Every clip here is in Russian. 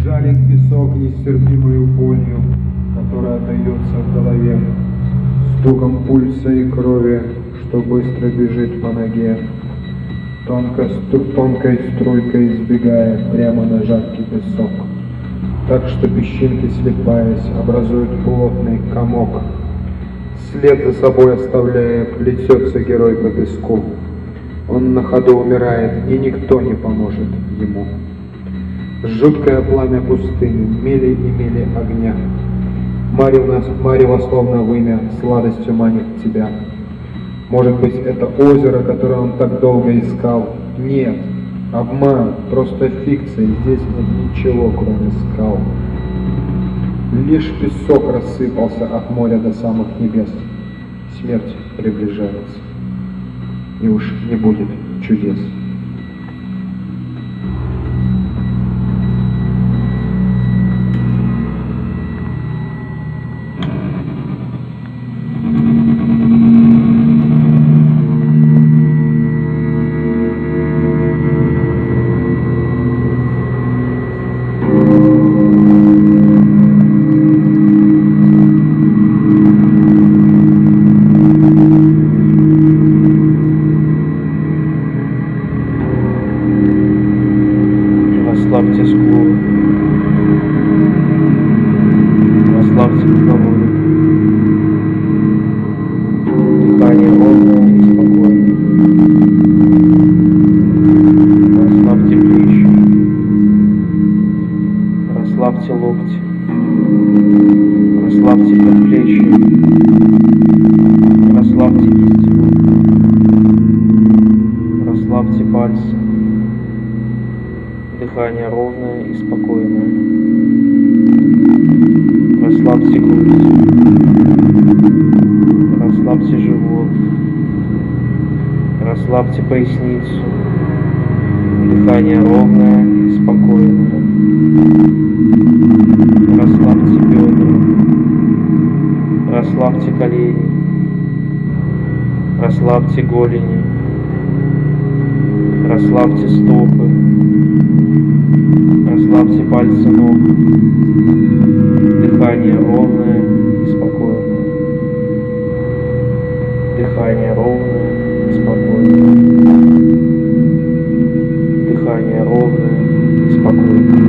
Жалит песок нестерпимою болью, которая отдается в голове, стуком пульса и крови, что быстро бежит по ноге. Тонкой струйкой сбегает прямо на жаркий песок, так что песчинки, слипаясь, образуют плотный комок. След за собой оставляя, плетется герой по песку. Он на ходу умирает, и никто не поможет ему. Жуткое пламя пустыни, мили и мили огня. Марево словно вымя, сладостью манит тебя. Может быть, это озеро, которое он так долго искал? Нет, обман, просто фикция, здесь нет ничего, кроме скал. Лишь песок рассыпался от моря до самых небес. Смерть приближается, и уж не будет чудес. Расслабьте скулы, расслабьте позвоночник. Дыхание ровное и спокойное. Расслабьте плечи, расслабьте локти, расслабьте предплечья, расслабьте кисти рук, расслабьте пальцы. Дыхание ровное и спокойное. Расслабьте грудь. Расслабьте живот. Расслабьте поясницу. Дыхание ровное и спокойное. Расслабьте бедра. Расслабьте колени, расслабьте голени, расслабьте стопы, расслабьте пальцы ног. Дыхание ровное и спокойное. Дыхание ровное и спокойное. Дыхание ровное и спокойное.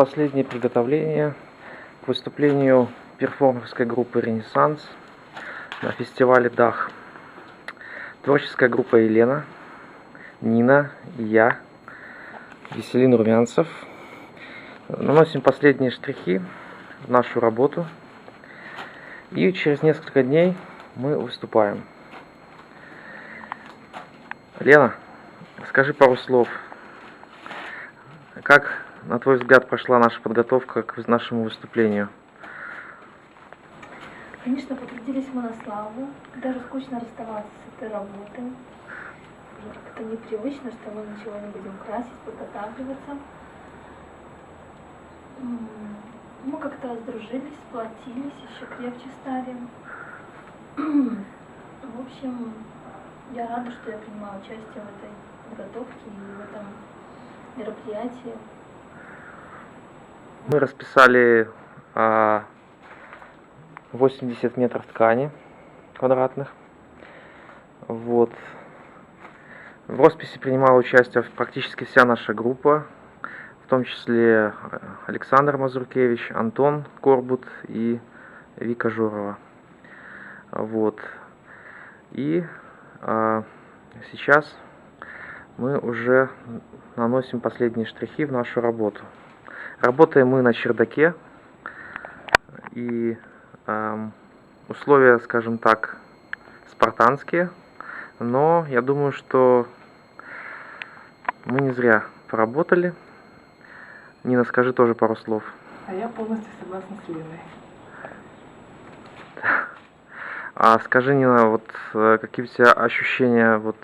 последние приготовления к выступлению перформерской группы «Ренессанс» на фестивале «Дах». Творческая группа Елена, Нина и я, Веселин Румянцев, наносим последние штрихи в нашу работу, и через несколько дней мы выступаем. Лена, скажи пару слов. Как, на твой взгляд, прошла наша подготовка к нашему выступлению? Конечно, потрудились мы на славу. Даже скучно расставаться с этой работой. Уже как-то непривычно, что мы ничего не будем красить, подготавливаться. Мы как-то сдружились, сплотились, еще крепче стали. В общем, я рада, что я принимаю участие в этой подготовке и в этом мероприятии. Мы расписали 80 метров ткани квадратных. Вот. В росписи принимала участие практически вся наша группа, в том числе Александр Мазуркевич, Антон Корбут и Вика Журова. Вот. И сейчас мы уже наносим последние штрихи в нашу работу. Работаем мы на чердаке, и условия, скажем так, спартанские, но я думаю, что мы не зря поработали. Нина, скажи тоже пару слов. А я полностью согласна с Леной. А скажи, Нина, вот какие у тебя ощущения? Вот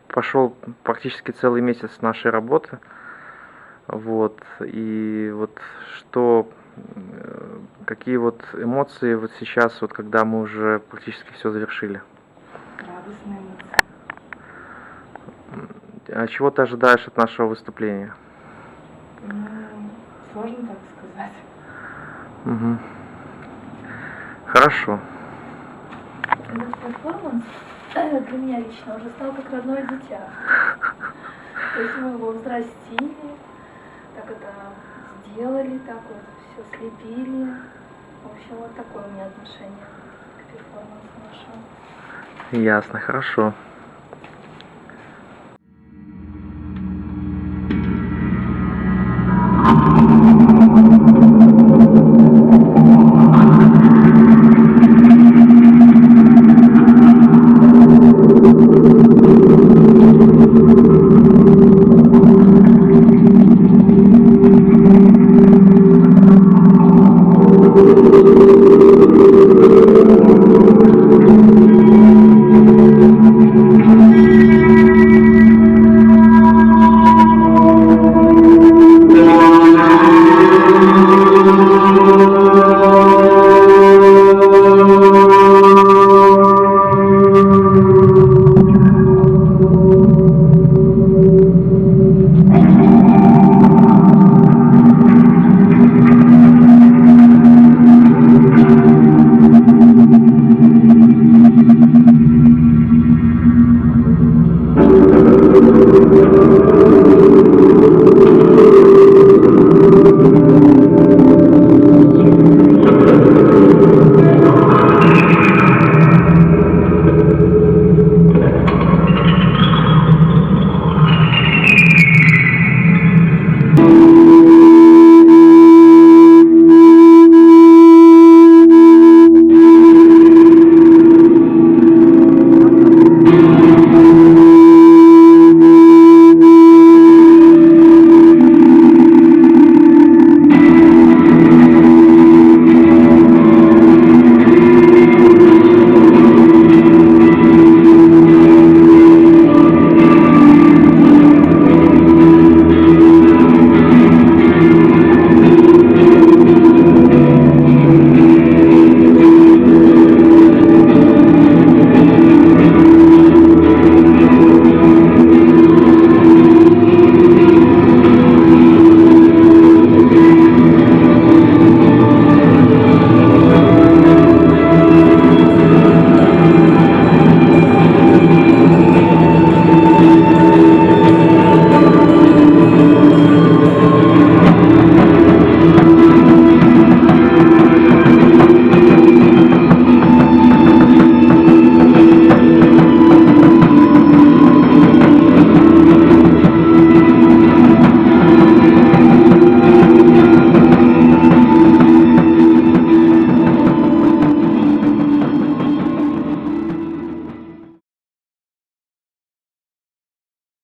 пошел практически целый месяц нашей работы, вот, и вот что, какие вот эмоции вот сейчас, вот когда мы уже практически все завершили? Радостные эмоции. А чего ты ожидаешь от нашего выступления? Сложно так сказать. Угу. Хорошо. Этот перформанс для меня лично уже стал как родное дитя. То есть мы его взрастили, так это сделали, так вот все слепили. В общем, вот такое у меня отношение к перформансу нашему. Ясно, хорошо.